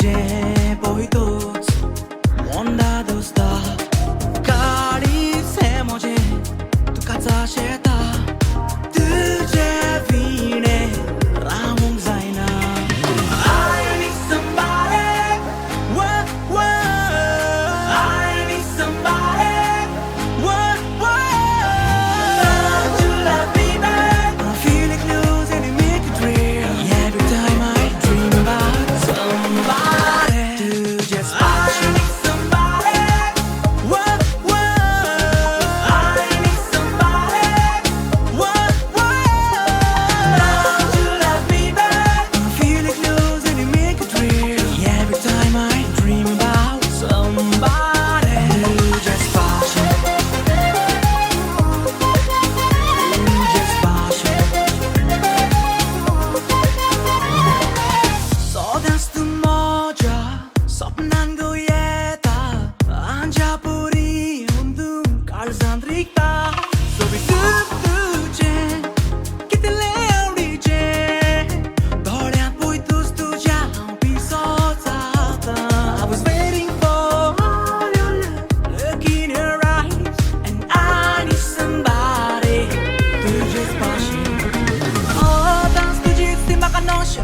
तुझे पोहितोच मोंडा दोस्ता काळीच हे मुझे तुकाचा शेता तुझे विणे रामूंक जायना I need somebody whoa, whoa. I need somebody whoa, whoa. Love to love me back I feel like losing and make it real Every time I dream about somebody तुझे स्पर्श I need somebody whoa, whoa. I need somebody whoa, whoa. Love to love me back I feel like losing and make it real Every time I dream about somebody तुझे स्पर्श तुझे स्पर्श Sodas tu moja Sopnan goyeta Anjapuri undum Karzandrikta So we tuđe Kitele auriđe Doljan pojtus tuđa Pisocata I was waiting for your look in your eyes And I need somebody Tuđe spaši O dans tuđi si makanosha